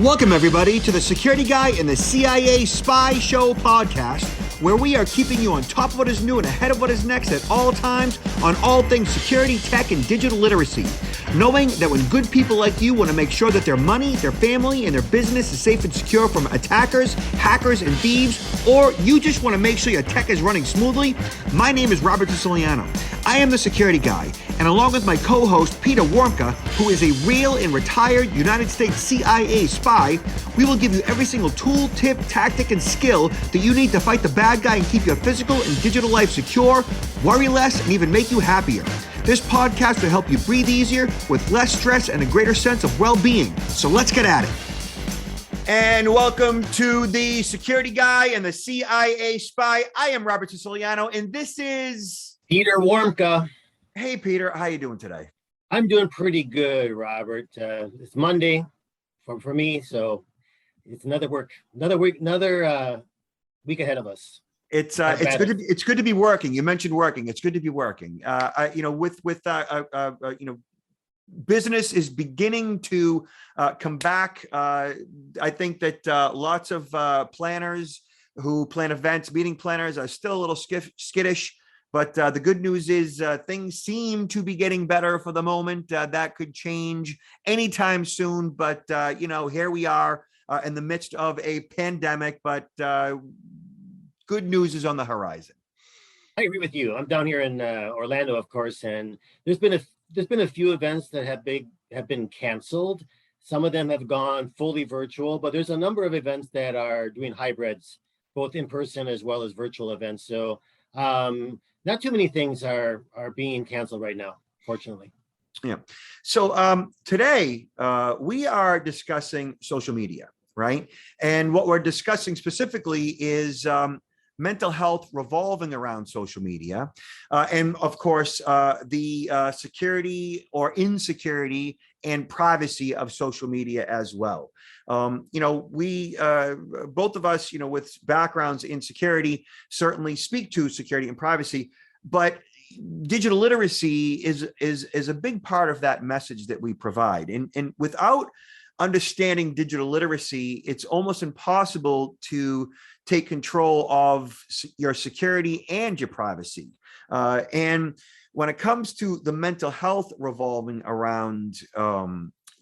Welcome, everybody, to the Security Guy and the CIA Spy Show podcast, where we are keeping you on top of what is new and ahead of what is next at all times on all things security, tech, and digital literacy. Knowing that when good people like you want to make sure that their money, their family, and their business is safe and secure from attackers, hackers, and thieves, or you just want to make sure your tech is running smoothly, my name is Robert Siciliano. I am the Security Guy, and along with my co-host, Peter Warmka, who is a real and retired United States CIA spy, we will give you every single tool, tip, tactic, and skill that you need to fight the bad guy and keep your physical and digital life secure, worry less, and even make you happier. This podcast will help you breathe easier with less stress and a greater sense of well-being. So let's get at it. And welcome to the Security Guy and the CIA Spy. I am Robert Siciliano, and this is Peter Warmka. Hey, Peter. How you doing today? I'm doing pretty good, Robert. It's Monday for me, so it's another week ahead of us. It's good to be working. You mentioned working. It's good to be working. Business is beginning to come back. I think that lots of planners who plan events, meeting planners, are still a little skittish. But the good news is things seem to be getting better for the moment. That could change anytime soon. But, here we are in the midst of a pandemic. But good news is on the horizon. I agree with you. I'm down here in Orlando, of course, and there's been a few events that have been canceled. Some of them have gone fully virtual, but there's a number of events that are doing hybrids, both in person as well as virtual events. So not too many things are being canceled right now, fortunately. Yeah. So today we are discussing social media, right? And what we're discussing specifically is mental health revolving around social media. And of course, the security or insecurity and privacy of social media as well. We both of us, with backgrounds in security, certainly speak to security and privacy, but digital literacy is a big part of that message that we provide. And without understanding digital literacy, it's almost impossible to take control of your security and your privacy. And when it comes to the mental health revolving around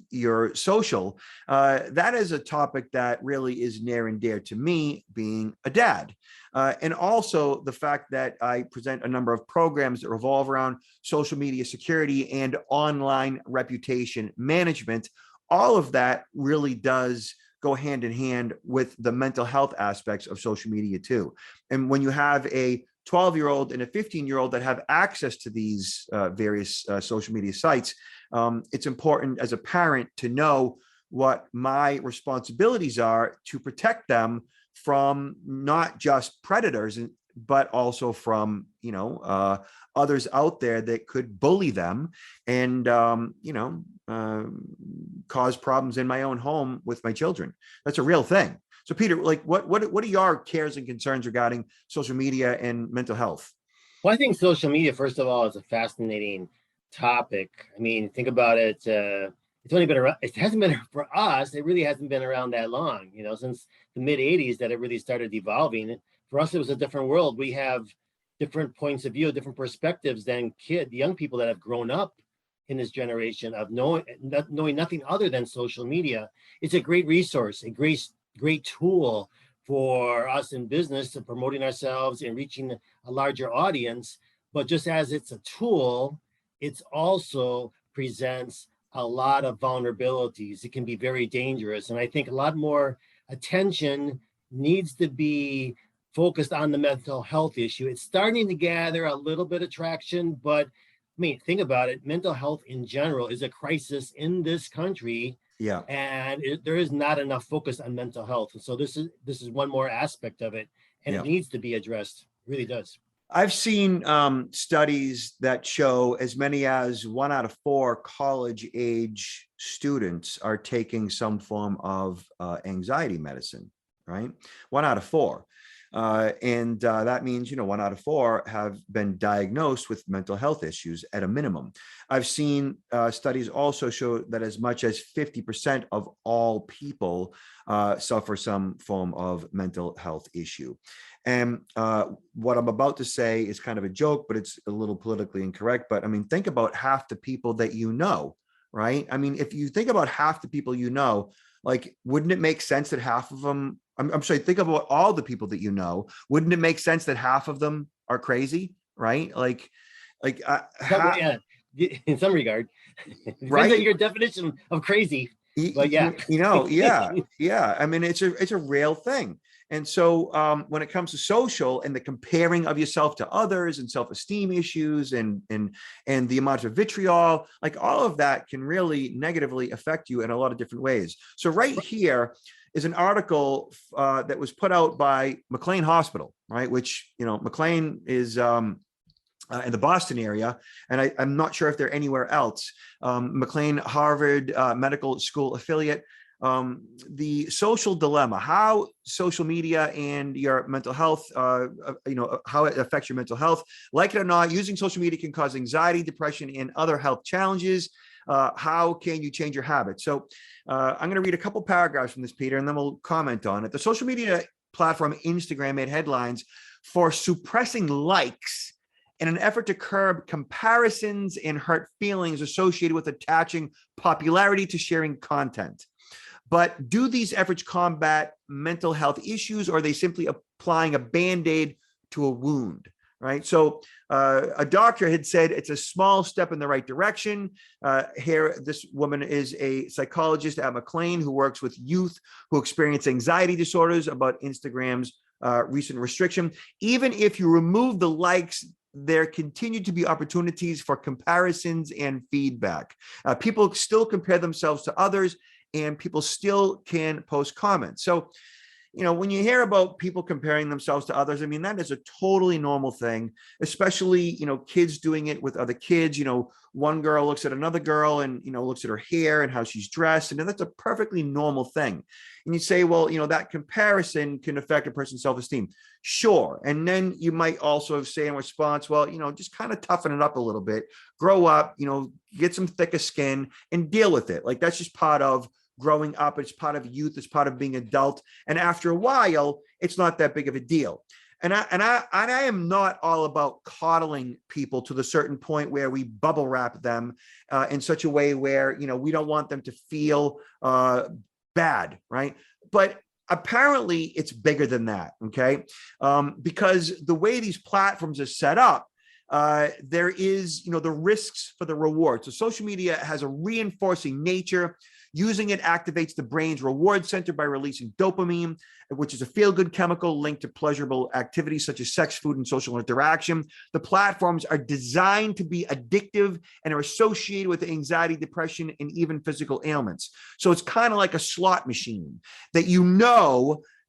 your social, that is a topic that really is near and dear to me, being a dad. And also the fact that I present a number of programs that revolve around social media security and online reputation management. All of that really does go hand in hand with the mental health aspects of social media too. And when you have a 12-year-old and a 15-year-old that have access to these various social media sites, it's important as a parent to know what my responsibilities are to protect them from not just predators, but also from, others out there that could bully them and, cause problems in my own home with my children. That's a real thing. So Peter, what are your cares and concerns regarding social media and mental health? Well, I think social media, first of all, is a fascinating topic. I mean, think about it. It's only been around, it hasn't been for us. It really hasn't been around that long, since the mid 80s that it really started evolving. For us, it was a different world. We have different points of view, different perspectives than young people that have grown up in this generation of knowing nothing other than social media. It's a great resource, a great tool for us in business to promoting ourselves and reaching a larger audience. But just as it's a tool, it also presents a lot of vulnerabilities. It can be very dangerous. And I think a lot more attention needs to be focused on the mental health issue. It's starting to gather a little bit of traction, but think about it. Mental health in general is a crisis in this country. Yeah. And there is not enough focus on mental health. And so this is one more aspect of it, and It needs to be addressed. It really does. I've seen studies that show as many as 1 out of 4 college age students are taking some form of anxiety medicine, right? 1 out of 4. And that means, 1 out of 4 have been diagnosed with mental health issues at a minimum. I've seen studies also show that as much as 50% of all people suffer some form of mental health issue. And what I'm about to say is kind of a joke, but it's a little politically incorrect. But I mean, think about half the people that you know, right? I mean, if you think about half the people you know, like, wouldn't it make sense that half of them, I'm sorry, think about all the people that you know, wouldn't it make sense that half of them are crazy, right? Yeah, in some regard, depends Right? on your definition of crazy. But yeah. Yeah. I mean, it's a real thing. And so when it comes to social and the comparing of yourself to others and self-esteem issues and the amount of vitriol, like all of that can really negatively affect you in a lot of different ways. So right here is an article that was put out by McLean Hospital, right? Which, McLean is in the Boston area, and I'm not sure if they're anywhere else. McLean Harvard Medical School affiliate. The social dilemma, how social media and your mental health, how it affects your mental health. Like it or not, using social media can cause anxiety, depression, and other health challenges. How can you change your habits? So I'm going to read a couple paragraphs from this, Peter, and then we'll comment on it. The social media platform Instagram made headlines for suppressing likes in an effort to curb comparisons and hurt feelings associated with attaching popularity to sharing content. But do these efforts combat mental health issues, or are they simply applying a Band-Aid to a wound? Right. So a doctor had said it's a small step in the right direction. Here, this woman is a psychologist at McLean who works with youth who experience anxiety disorders about Instagram's recent restriction. Even if you remove the likes, there continue to be opportunities for comparisons and feedback. People still compare themselves to others, and people still can post comments. So, when you hear about people comparing themselves to others, I mean, that is a totally normal thing, especially, kids doing it with other kids. One girl looks at another girl and, looks at her hair and how she's dressed. And that's a perfectly normal thing. And you say, well, that comparison can affect a person's self-esteem. Sure. And then you might also say in response, well, just kind of toughen it up a little bit, grow up, get some thicker skin and deal with it. Like, that's just part of growing up. It's part of youth. It's part of being adult. And after a while, it's not that big of a deal. And I am not all about coddling people to the certain point where we bubble wrap them in such a way where, we don't want them to feel bad, right? But apparently it's bigger than that, okay? Because the way these platforms are set up, there is, the risks for the reward. So social media has a reinforcing nature. Using it activates the brain's reward center by releasing dopamine, which is a feel-good chemical linked to pleasurable activities such as sex, food, and social interaction. The platforms are designed to be addictive and are associated with anxiety, depression, and even physical ailments. So it's kind of like a slot machine that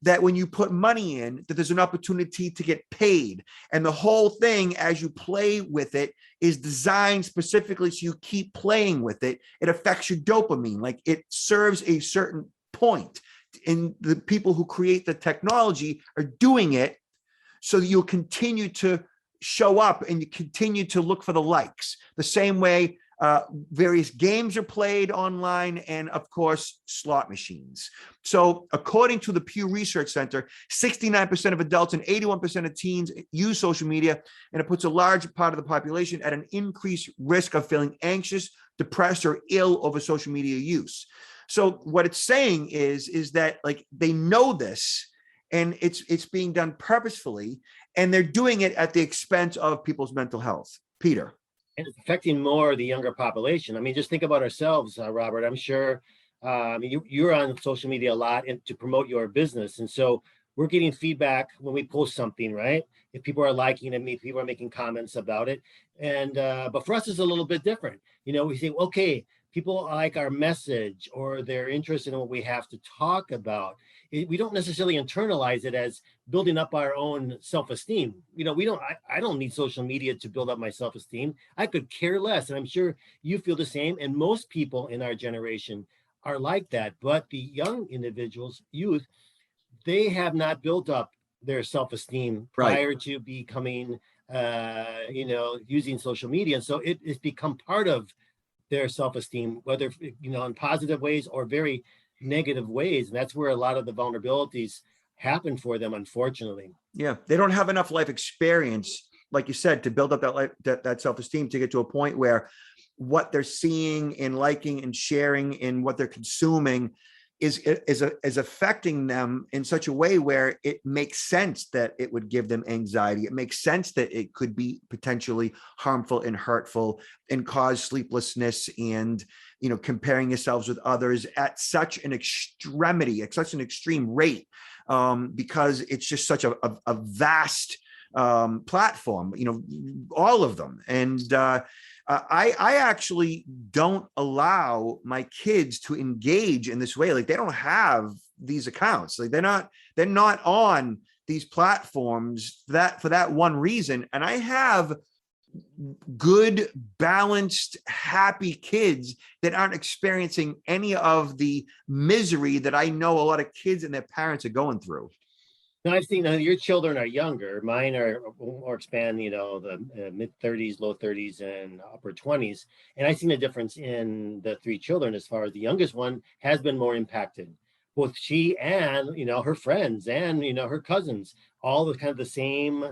that when you put money in, that there's an opportunity to get paid. And the whole thing, as you play with it, is designed specifically so you keep playing with it. It affects your dopamine. Like, it serves a certain point. And the people who create the technology are doing it so that you'll continue to show up and you continue to look for the likes. The same way various games are played online, and of course, slot machines. So according to the Pew Research Center, 69% of adults and 81% of teens use social media, and it puts a large part of the population at an increased risk of feeling anxious, depressed, or ill over social media use. So what it's saying is that, like, they know this, and it's being done purposefully, and they're doing it at the expense of people's mental health. Peter. And it's affecting more the younger population. I mean, just think about ourselves, Robert. I'm sure you're on social media a lot to promote your business. And so we're getting feedback when we post something, right? If people are liking it, people are making comments about it. And but for us, it's a little bit different. We say, okay, people like our message or they're interested in what we have to talk about. We don't necessarily internalize it as building up our own self-esteem. I don't need social media to build up my self-esteem. I could care less. And I'm sure you feel the same. And most people in our generation are like that. But the young individuals, youth, they have not built up their self-esteem Right. prior to becoming, using social media. And so it's become part of their self-esteem, whether, in positive ways or very negative ways. And that's where a lot of the vulnerabilities happen for them, unfortunately. Yeah, they don't have enough life experience, like you said, to build up that that self-esteem to get to a point where what they're seeing and liking and sharing and what they're consuming is affecting them in such a way where it makes sense that it would give them anxiety. It makes sense that it could be potentially harmful and hurtful and cause sleeplessness and, comparing yourselves with others at such an extremity, at such an extreme rate, because it's just such a vast platform, all of them. And I actually don't allow my kids to engage in this way. Like, they don't have these accounts. Like, they're not on these platforms for that one reason. And I have good, balanced, happy kids that aren't experiencing any of the misery that I know a lot of kids and their parents are going through. Now, I've seen your children are younger. Mine are more expand, the mid 30s, low 30s, and upper 20s. And I've seen a difference in the three children as far as the youngest one has been more impacted. Both she and, her friends and, her cousins, all the kind of the same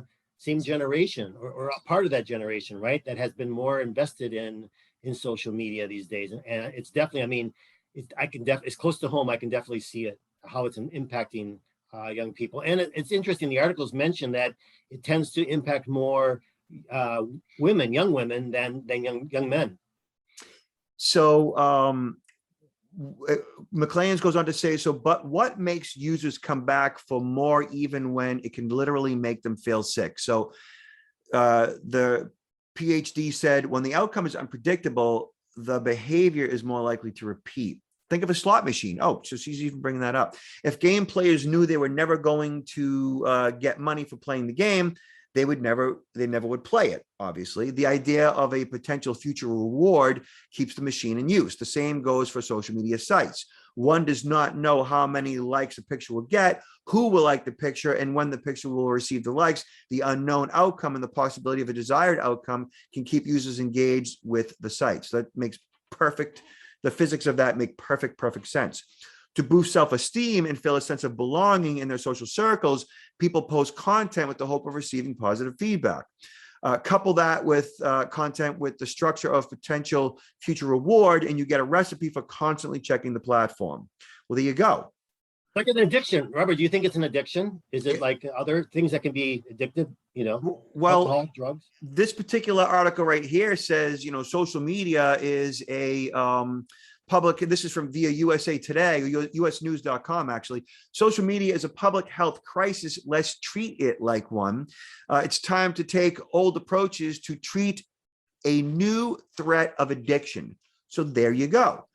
generation or a part of that generation, right? That has been more invested in social media these days. And it's definitely, it's close to home. I can definitely see it, how it's impacting young people. And it's interesting, the articles mention that it tends to impact more young women than young men. So McClains goes on to say, but what makes users come back for more even when it can literally make them feel sick? So the PhD said, when the outcome is unpredictable, the behavior is more likely to repeat. Think of a slot machine. Oh, so she's even bringing that up. If game players knew they were never going to get money for playing the game, they never would play it. Obviously, the idea of a potential future reward keeps the machine in use. The same goes for social media sites. One does not know how many likes a picture will get, who will like the picture, and when the picture will receive the likes. The unknown outcome and the possibility of a desired outcome can keep users engaged with the site. So that makes the physics of that make perfect sense. To boost self-esteem and feel a sense of belonging in their social circles, people post content with the hope of receiving positive feedback. Couple that with content with the structure of potential future reward, and you get a recipe for constantly checking the platform. Well, there you go. Like an addiction. Robert, do you think it's an addiction? Is it like other things that can be addictive? Well, alcohol, drugs? This particular article right here says, social media is a public, this is from via USA Today, usnews.com actually. Social media is a public health crisis. Let's treat it like one. It's time to take old approaches to treat a new threat of addiction. So there you go.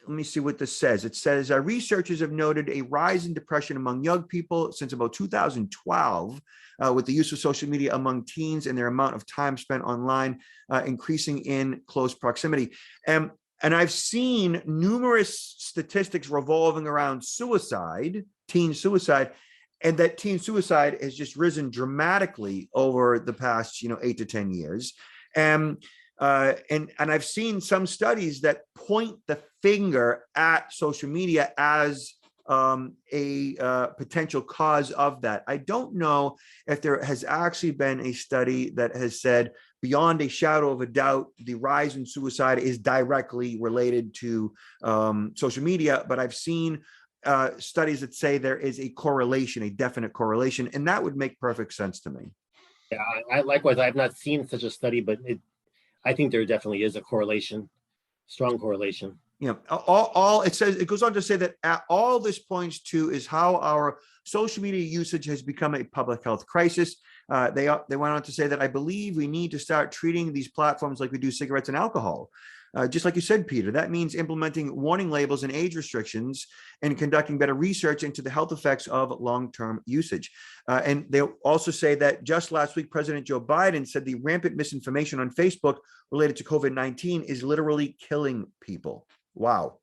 Let me see what this says. It says researchers have noted a rise in depression among young people since about 2012, with the use of social media among teens and their amount of time spent online increasing in close proximity. And I've seen numerous statistics revolving around suicide, teen suicide, and that teen suicide has just risen dramatically over the past, 8 to 10 years. And I've seen some studies that point the finger at social media as a potential cause of that. I don't know if there has actually been a study that has said beyond a shadow of a doubt the rise in suicide is directly related to social media, but I've seen studies that say there is a correlation, a definite correlation, and that would make perfect sense to me. Yeah, I likewise, I have not seen such a study, but I think there definitely is a correlation, strong correlation. All it says, it goes on to say that all this points to is how our social media usage has become a public health crisis. They went on to say that I believe we need to start treating these platforms like we do cigarettes and alcohol. Just like you said, Peter, that means implementing warning labels and age restrictions and conducting better research into the health effects of long-term usage. And they also say that just last week, President Joe Biden said the rampant misinformation on Facebook related to COVID-19 is literally killing people. Wow.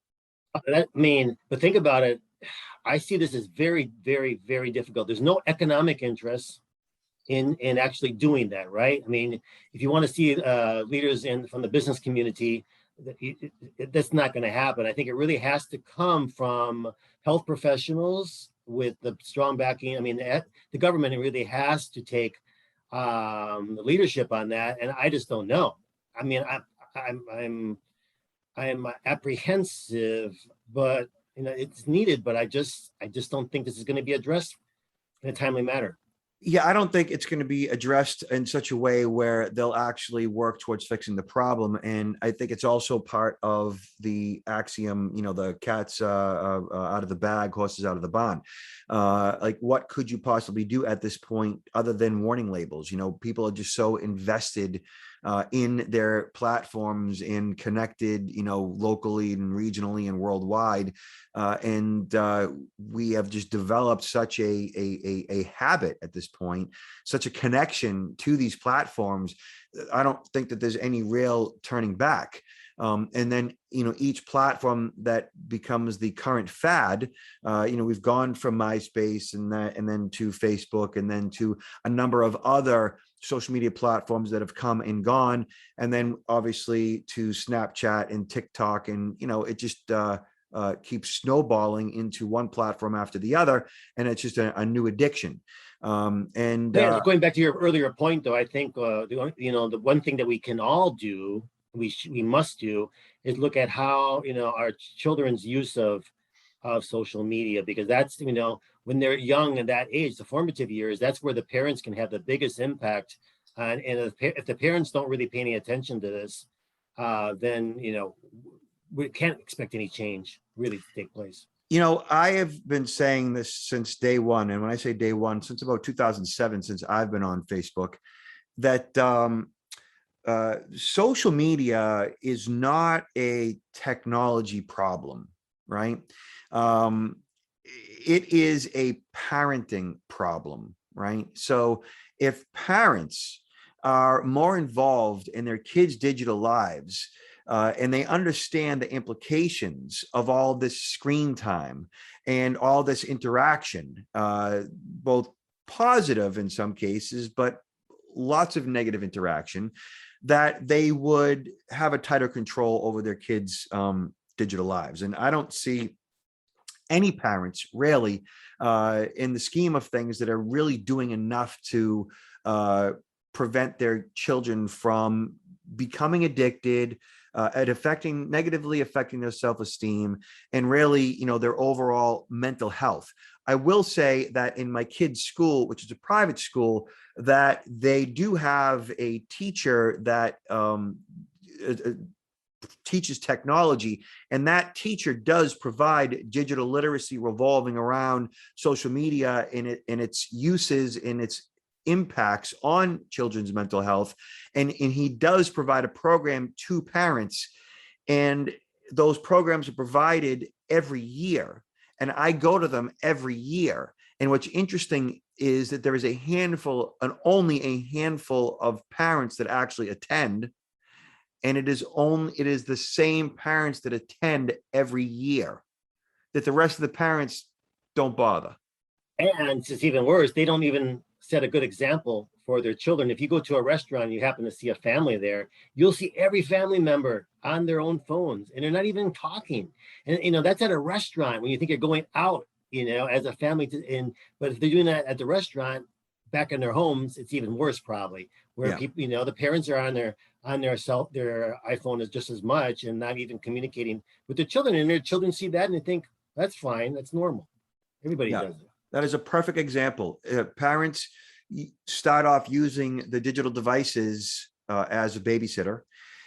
But think about it. I see this as very, very, very difficult. There's no economic interest in actually doing that, right? I mean, if you want to see leaders from the business community, that's not going to happen. I think it really has to come from health professionals with the strong backing. I mean, the government really has to take the leadership on that, and I just don't know. I mean, I'm apprehensive, but it's needed. But I just don't think this is going to be addressed in a timely manner. Yeah, I don't think it's going to be addressed in such a way where they'll actually work towards fixing the problem. And I think it's also part of the axiom, the cat's out of the bag, horses out of the barn. Like, what could you possibly do at this point other than warning labels? People are just so invested in their platforms and connected, locally and regionally and worldwide. And we have just developed such a habit at this point, such a connection to these platforms. I don't think that there's any real turning back. And then, each platform that becomes the current fad, we've gone from MySpace and then to Facebook and then to a number of other social media platforms that have come and gone. And then obviously to Snapchat and TikTok. And, it just keeps snowballing into one platform after the other. And it's just a new addiction. Going back to your earlier point, though, I think, the one thing that we can all do, we must do, is look at how our children's use of social media, because that's when they're young at that age, the formative years, that's where the parents can have the biggest impact. And if the parents don't really pay any attention to this, then we can't expect any change really to take place. I have been saying this since day one, and when I say day one, since about 2007, since I've been on Facebook, that social media is not a technology problem, right? It is a parenting problem, right? So if parents are more involved in their kids' digital lives, and they understand the implications of all this screen time and all this interaction, both positive in some cases, but lots of negative interaction, that they would have a tighter control over their kids' digital lives. And I don't see any parents really in the scheme of things that are really doing enough to prevent their children from becoming addicted, negatively affecting their self-esteem and really, their overall mental health. I will say that in my kids' school, which is a private school, that they do have a teacher that teaches technology, and that teacher does provide digital literacy revolving around social media and its uses and its impacts on children's mental health. And he does provide a program to parents, and those programs are provided every year. And I go to them every year. And what's interesting is that there is only a handful of parents that actually attend. And it is the same parents that attend every year, that the rest of the parents don't bother. And it's even worse, they don't even set a good example for their children. If you go to a restaurant and you happen to see a family there, you'll see every family member on their own phones, and they're not even talking. And that's at a restaurant when you think you're going out, as a family. But if they're doing that at the restaurant, back in their homes, it's even worse probably. Where people, the parents are on their iPhone is just as much and not even communicating with their children. And their children see that and they think that's fine, that's normal. Everybody does it. That is a perfect example. Parents start off using the digital devices as a babysitter.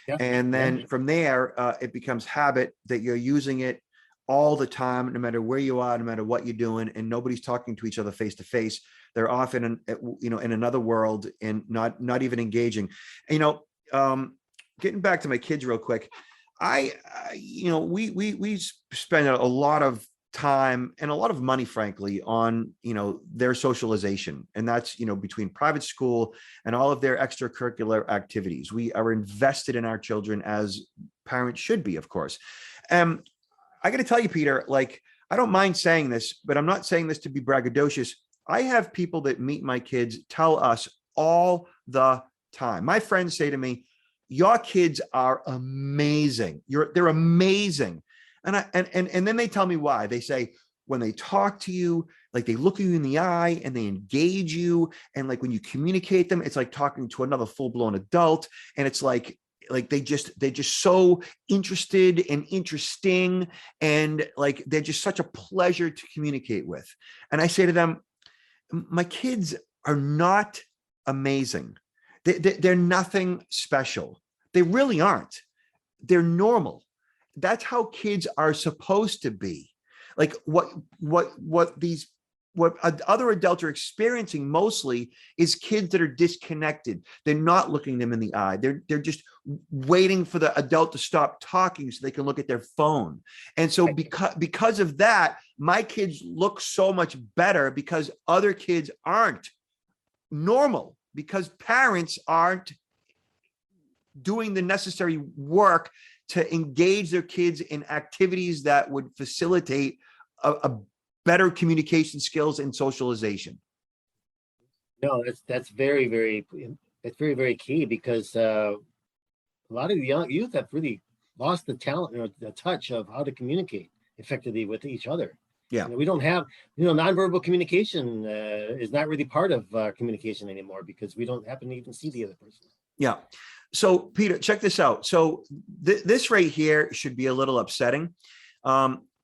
Yeah. And then from there, it becomes habit that you're using it all the time, no matter where you are, no matter what you're doing, and nobody's talking to each other face to face. They're often in another world and not even engaging. Getting back to my kids real quick, we spend a lot of time and a lot of money, frankly, on their socialization, and that's between private school and all of their extracurricular activities. We are invested in our children, as parents should be, of course. I got to tell you, Peter, like, I don't mind saying this, but I'm not saying this to be braggadocious. I have people that meet my kids tell us all the time. My friends say to me, your kids are amazing. They're amazing. And then they tell me why. They say, when they talk to you, like they look at you in the eye and they engage you. And like when you communicate them, it's like talking to another full-blown adult. And it's like they're just so interested and interesting. And like, they're just such a pleasure to communicate with. And I say to them, my kids are not amazing. They're nothing special. They really aren't. They're normal. That's how kids are supposed to be. Like what other adults are experiencing mostly is kids that are disconnected. They're not looking them in the eye. They're just waiting for the adult to stop talking so they can look at their phone. And so because of that, my kids look so much better because other kids aren't normal, because parents aren't doing the necessary work to engage their kids in activities that would facilitate a better communication skills and socialization. No, that's very, very key, because a lot of the young youth have really lost the talent or the touch of how to communicate effectively with each other. Yeah. We don't have, nonverbal communication is not really part of communication anymore, because we don't happen to even see the other person. Yeah. So Peter, check this out. So this right here should be a little upsetting.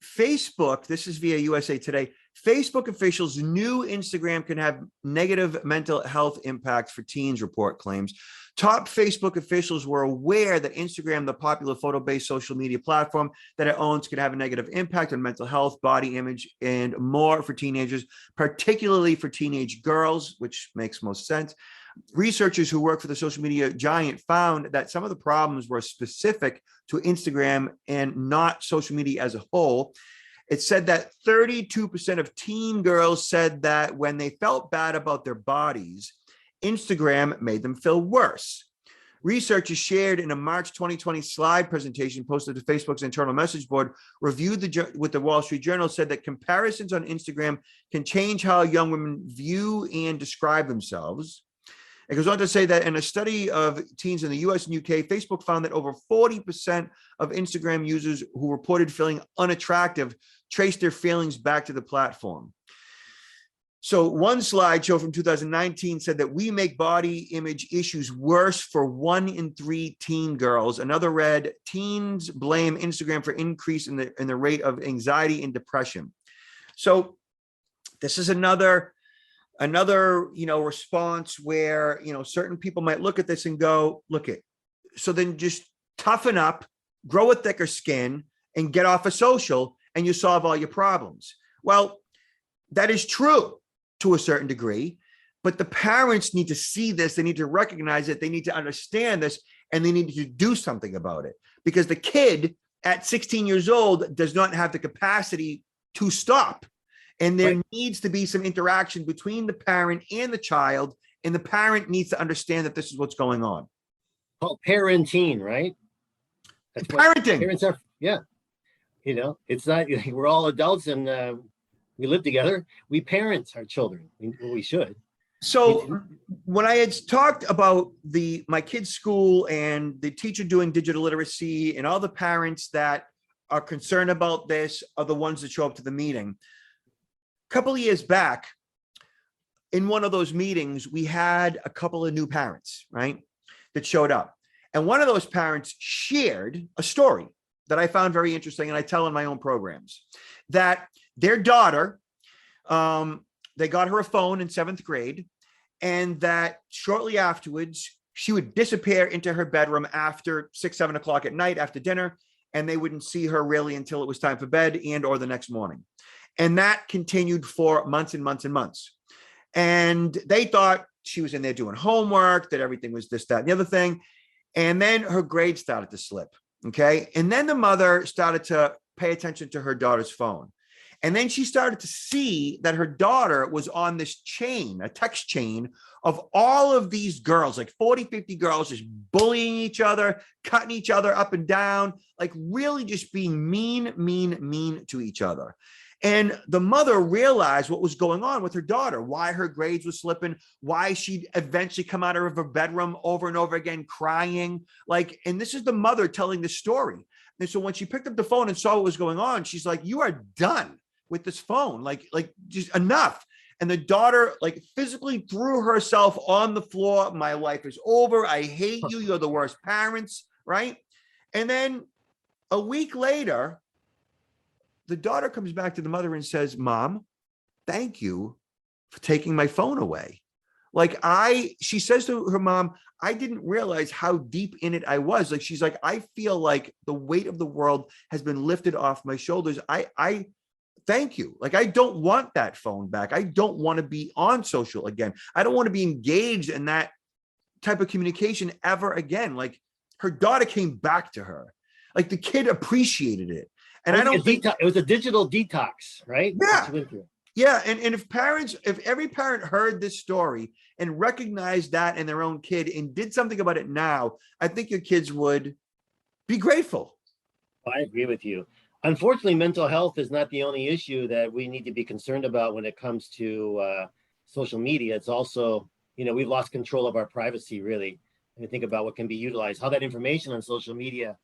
Facebook, this is via USA Today. Facebook officials knew Instagram can have negative mental health impacts for teens, report claims. Top Facebook officials were aware that Instagram, the popular photo-based social media platform that it owns, could have a negative impact on mental health, body image, and more for teenagers, particularly for teenage girls, which makes most sense. Researchers who work for the social media giant found that some of the problems were specific to Instagram and not social media as a whole. It said that 32% of teen girls said that when they felt bad about their bodies, Instagram made them feel worse. Researchers shared in a March 2020 slide presentation posted to Facebook's internal message board, reviewed with the Wall Street Journal, said that comparisons on Instagram can change how young women view and describe themselves. It goes on to say that in a study of teens in the US and UK, Facebook found that over 40% of Instagram users who reported feeling unattractive traced their feelings back to the platform. So one slideshow from 2019 said that we make body image issues worse for 1 in 3 teen girls. Another read, teens blame Instagram for increase in the rate of anxiety and depression. So this is another response where, certain people might look at this and go, look it. So then just toughen up, grow a thicker skin, and get off of social, and you solve all your problems. Well, that is true to a certain degree, but the parents need to see this. They need to recognize it. They need to understand this, and they need to do something about it, because the kid at 16 years old does not have the capacity to stop. And there needs to be some interaction between the parent and the child, and the parent needs to understand that this is what's going on. Called parenting, right? That's parenting. Parents are, yeah. It's not, we're all adults and we live together. We parent our children. We should. So when I had talked about my kids' school and the teacher doing digital literacy and all the parents that are concerned about this are the ones that show up to the meeting. A couple of years back, in one of those meetings, we had a couple of new parents, right, that showed up. And one of those parents shared a story that I found very interesting, and I tell in my own programs, that their daughter, they got her a phone in 7th grade, and that shortly afterwards, she would disappear into her bedroom after 6, 7 o'clock at night after dinner, and they wouldn't see her really until it was time for bed and or the next morning. And that continued for months and months and months. And they thought she was in there doing homework, that everything was this, that, and the other thing. And then her grades started to slip. Okay. And then the mother started to pay attention to her daughter's phone. And then she started to see that her daughter was on this chain, a text chain of all of these girls, like 40, 50 girls, just bullying each other, cutting each other up and down, like really just being mean to each other. And the mother realized what was going on with her daughter, why her grades were slipping, why she'd eventually come out of her bedroom over and over again crying. Like, and this is the mother telling the story. And so when she picked up the phone and saw what was going on, she's like, you are done with this phone, like just enough. And the daughter like physically threw herself on the floor. My life is over. I hate you. You're the worst parents, right? And then a week later, the daughter comes back to the mother and says, Mom, thank you for taking my phone away. Like she says to her mom, I didn't realize how deep in it I was. Like, she's like, I feel like the weight of the world has been lifted off my shoulders. I thank you. Like, I don't want that phone back. I don't want to be on social again. I don't want to be engaged in that type of communication ever again. Like, her daughter came back to her. Like, the kid appreciated it. And I don't think it was a digital detox, right? Yeah. Yeah. And if every parent heard this story and recognized that in their own kid and did something about it now, I think your kids would be grateful. I agree with you. Unfortunately, mental health is not the only issue that we need to be concerned about when it comes to social media. It's also, we've lost control of our privacy, really. And think about what can be utilized, how that information on social media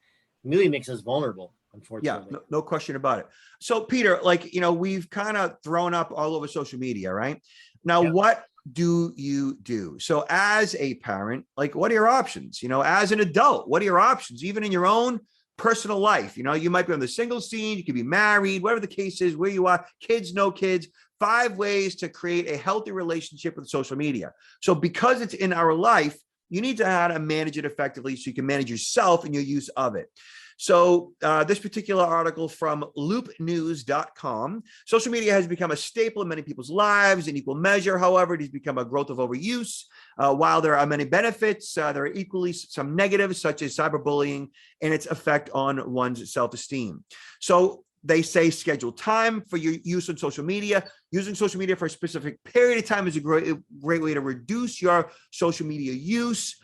really makes us vulnerable. Unfortunately. Yeah, no question about it. So Peter, like, we've kind of thrown up all over social media, right? Now, what do you do? So as a parent, like, what are your options? As an adult, what are your options? Even in your own personal life, you might be on the single scene, you could be married, whatever the case is, where you are, kids, no kids, 5 ways to create a healthy relationship with social media. So because it's in our life, you need to know how to manage it effectively so you can manage yourself and your use of it. So this particular article from loopnews.com, social media has become a staple in many people's lives in equal measure. However, it has become a growth of overuse. While there are many benefits, there are equally some negatives, such as cyberbullying and its effect on one's self-esteem. So they say schedule time for your use on social media. Using social media for a specific period of time is a great way to reduce your social media use.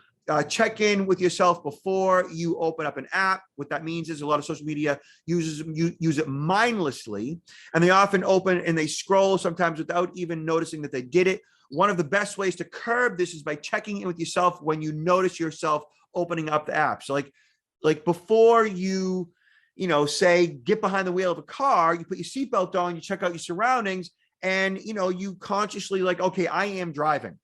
Check in with yourself before you open up an app. What that means is a lot of social media users use it mindlessly, and they often open and they scroll sometimes without even noticing that they did it. One of the best ways to curb this is by checking in with yourself when you notice yourself opening up the app. So like before you say get behind the wheel of a car, you put your seatbelt on, you check out your surroundings, and you consciously like, okay, I am driving.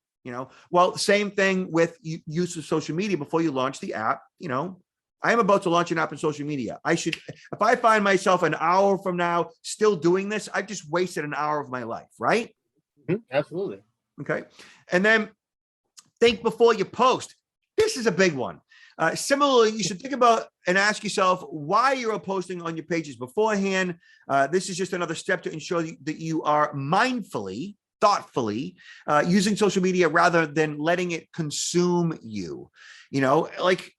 Well, same thing with use of social media. Before you launch the app, I am about to launch an app in social media. If I find myself an hour from now still doing this, I've just wasted an hour of my life, right? Absolutely. Okay. And then think before you post. This is a big one. Similarly, you should think about and ask yourself why you're posting on your pages beforehand. This is just another step to ensure that you are thoughtfully using social media rather than letting it consume you. Like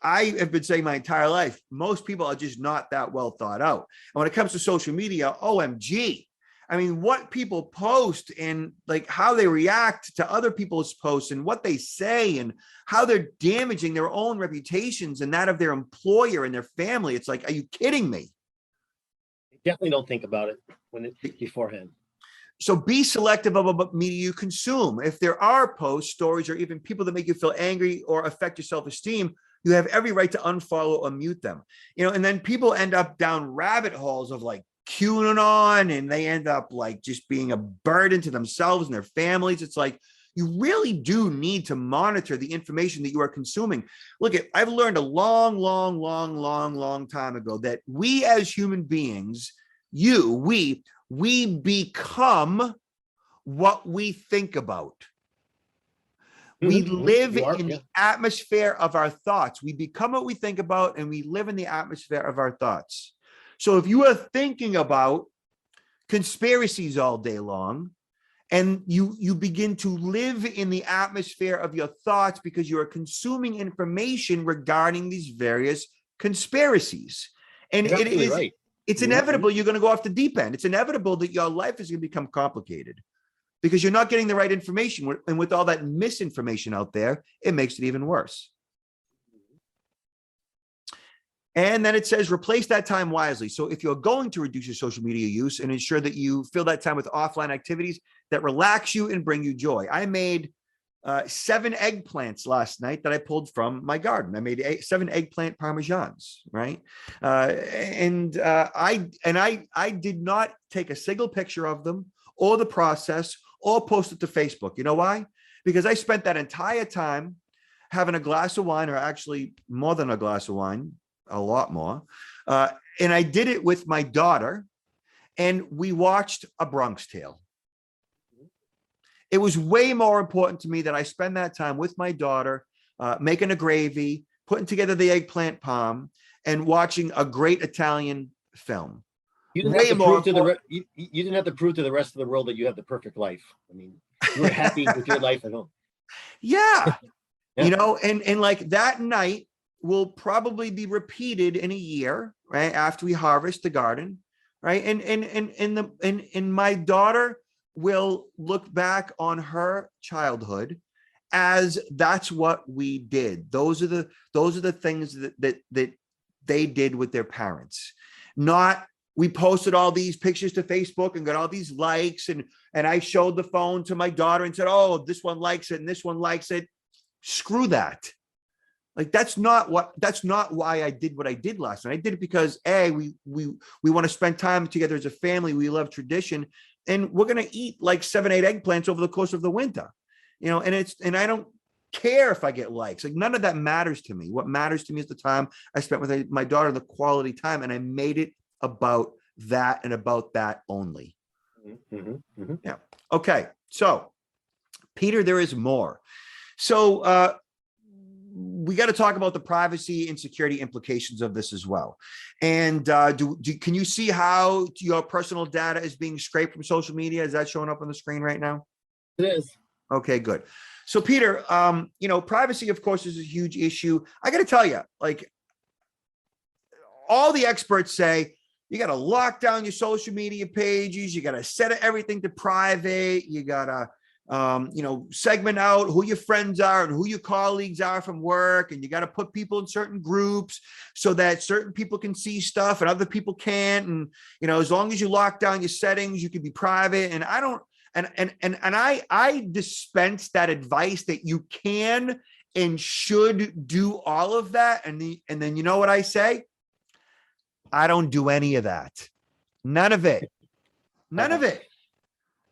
I have been saying my entire life, most people are just not that well thought out. And when it comes to social media, OMG. I mean, what people post and like how they react to other people's posts and what they say and how they're damaging their own reputations and that of their employer and their family. It's like, are you kidding me? Definitely don't think about it beforehand. So be selective of what media you consume. If there are posts, stories, or even people that make you feel angry or affect your self-esteem, you have every right to unfollow or mute them. And then people end up down rabbit holes of like QAnon, and they end up like just being a burden to themselves and their families. It's like, you really do need to monitor the information that you are consuming. Look, I've learned a long time ago that we as human beings, we become what we think about. We live in the atmosphere of our thoughts. We become what we think about, and we live in the atmosphere of our thoughts. So if you are thinking about conspiracies all day long, and you begin to live in the atmosphere of your thoughts because you are consuming information regarding these various conspiracies. And it is right. It's inevitable you're going to go off the deep end. It's inevitable that your life is going to become complicated because you're not getting the right information. And with all that misinformation out there, it makes it even worse. And then it says, replace that time wisely. So if you're going to reduce your social media use and ensure that you fill that time with offline activities that relax you and bring you joy. I made 7 eggplants last night that I pulled from my garden. I made 7 eggplant parmesans, right? I did not take a single picture of them or the process or post it to Facebook. You know why? Because I spent that entire time having a glass of wine, or actually more than a glass of wine, a lot more. And I did it with my daughter, and we watched A Bronx Tale. It was way more important to me that I spend that time with my daughter, making a gravy, putting together the eggplant palm, and watching a great Italian film. You didn't have to prove to you didn't have to prove to the rest of the world that you have the perfect life. I mean, you were happy with your life at home. Yeah. You know, and like that night will probably be repeated in a year, right? After we harvest the garden, right? And my daughter will look back on her childhood as that's what we did. Those are the things that they did with their parents. Not we posted all these pictures to Facebook and got all these likes, and I showed the phone to my daughter and said, oh, this one likes it and this one likes it. Screw that. Like, that's not why I did what I did last night. I did it because we want to spend time together as a family. We love tradition, and we're going to eat like 7, 8 eggplants over the course of the winter, you know, and I don't care if I get likes. Like, none of that matters to me. What matters to me is the time I spent with my daughter, the quality time. And I made it about that and about that only. Yeah. Okay. So Peter, there is more. So, we got to talk about the privacy and security implications of this as well. And can you see how your personal data is being scraped from social media? Is that showing up on the screen right now? It is. Okay, good. So Peter, you know, privacy, of course, is a huge issue. I got to tell you, like, all the experts say, you got to lock down your social media pages. You got to set everything to private. You got to you know, segment out who your friends are and who your colleagues are from work. And you got to put people in certain groups so that certain people can see stuff and other people can't. And, you know, as long as you lock down your settings, you can be private. And I don't, I dispense that advice that you can and should do all of that. And then, you know what I say? I don't do any of that. None of it. None of it.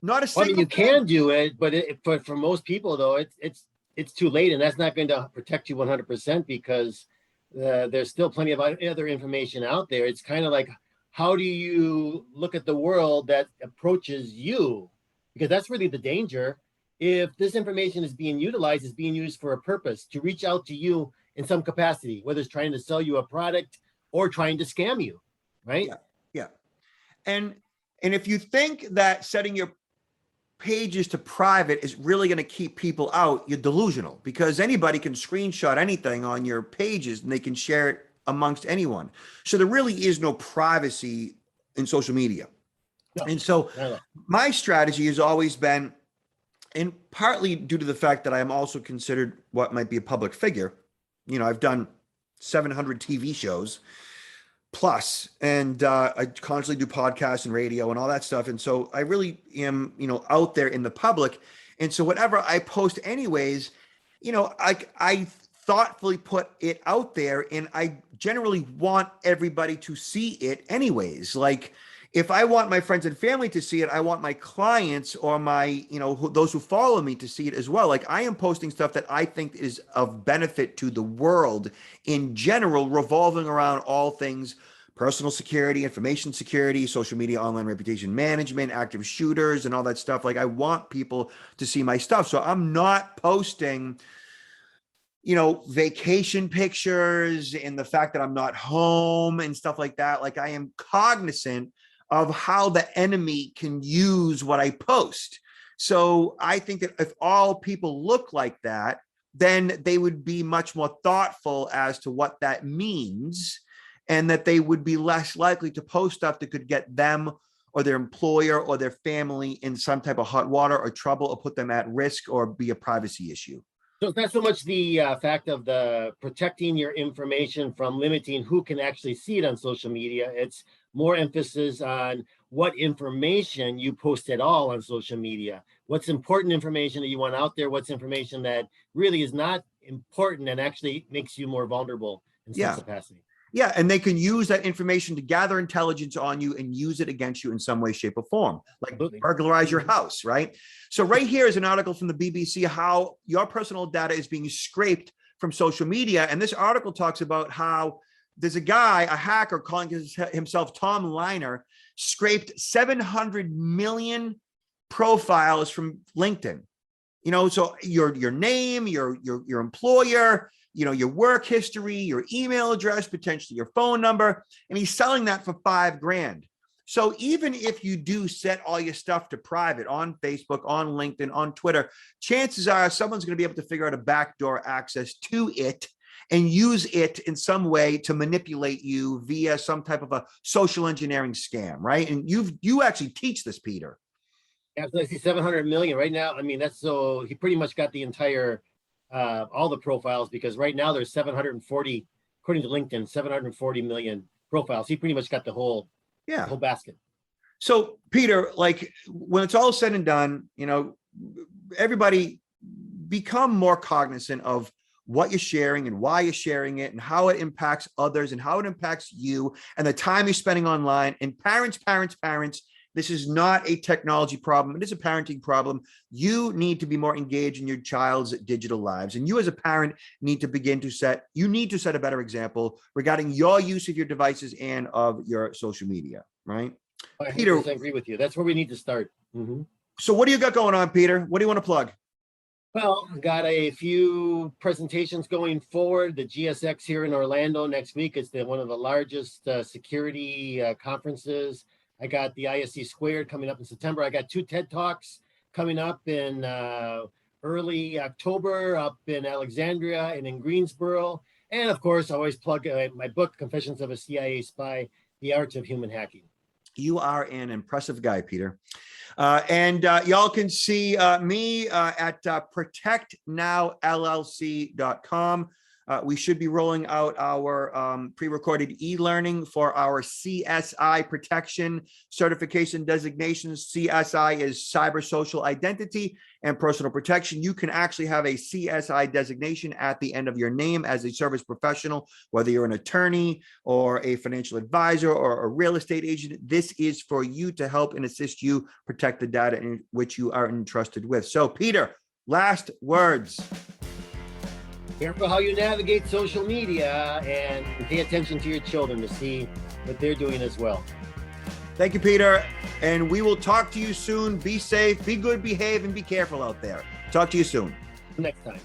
Not a single I mean, you can do it, but for most people though, it's too late, and that's not going to protect you 100% because there's still plenty of other information out there. It's kind of like, how do you look at the world that approaches you? Because that's really the danger. If this information is being utilized, it's being used for a purpose to reach out to you in some capacity, whether it's trying to sell you a product or trying to scam you, right? Yeah. And if you think that setting your pages to private is really going to keep people out, you're delusional, because anybody can screenshot anything on your pages and they can share it amongst anyone. So there really is no privacy in social media. No, and so my strategy has always been, and partly due to the fact that I am also considered what might be a public figure. You know, I've done 700 TV shows plus, and I constantly do podcasts and radio and all that stuff. And so I really am, you know, out there in the public. And so whatever I post anyways, you know, I thoughtfully put it out there, and I generally want everybody to see it anyways. Like, if I want my friends and family to see it, I want my clients or my, you know, those who follow me to see it as well. Like, I am posting stuff that I think is of benefit to the world in general, revolving around all things personal security, information security, social media, online reputation management, active shooters, and all that stuff. Like, I want people to see my stuff. So I'm not posting, you know, vacation pictures and the fact that I'm not home and stuff like that. Like, I am cognizant of how the enemy can use what I post. So I think that if all people look like that, then they would be much more thoughtful as to what that means. and that they would be less likely to post stuff that could get them or their employer or their family in some type of hot water or trouble or put them at risk or be a privacy issue. So it's not so much the fact of the protecting your information from limiting who can actually see it on social media. It's more emphasis on what information you post at all on social media. What's important information that you want out there? What's information that really is not important and actually makes you more vulnerable in some capacity? Yeah, and they can use that information to gather intelligence on you and use it against you in some way, shape, or form, like burglarize your house, right? So right here is an article from the BBC, how your personal data is being scraped from social media. And this article talks about how there's a guy, a hacker calling himself Tom Liner, scraped 700 million profiles from LinkedIn. You know, so your name, your employer, you know, your work history, your email address, potentially your phone number, and he's selling that for $5,000. So even if you do set all your stuff to private on Facebook, on LinkedIn, on Twitter, chances are someone's going to be able to figure out a backdoor access to it and use it in some way to manipulate you via some type of a social engineering scam, right? And you actually teach this, Peter. Absolutely. I see 700 million right now. I mean, that's so he pretty much got the entire all the profiles, because right now there's 740, according to LinkedIn, 740 million profiles. He pretty much got the whole basket. So Peter, like when it's all said and done, you know, everybody become more cognizant of what you're sharing and why you're sharing it and how it impacts others and how it impacts you and the time you're spending online. And parents, this is not a technology problem. It is a parenting problem. You need to be more engaged in your child's digital lives. And you as a parent need to set a better example regarding your use of your devices and of your social media, right? Peter, I agree with you. That's where we need to start. Mm-hmm. So what do you got going on, Peter? What do you want to plug? Well, I got a few presentations going forward. The GSX here in Orlando next week is one of the largest security conferences. I got the ISC Squared coming up in September. I got 2 TED Talks coming up in early October up in Alexandria and in Greensboro. And of course, I always plug my book, Confessions of a CIA Spy, The Art of Human Hacking. You are an impressive guy, Peter. And y'all can see me at protectnowllc.com. We should be rolling out our pre-recorded e-learning for our CSI protection certification designations. CSI is Cyber Social Identity and Personal Protection. You can actually have a CSI designation at the end of your name as a service professional, whether you're an attorney or a financial advisor or a real estate agent. This is for you to help and assist you protect the data in which you are entrusted with. So, Peter, last words. Careful how you navigate social media and pay attention to your children to see what they're doing as well. Thank you, Peter. And we will talk to you soon. Be safe, be good, behave, and be careful out there. Talk to you soon. Next time.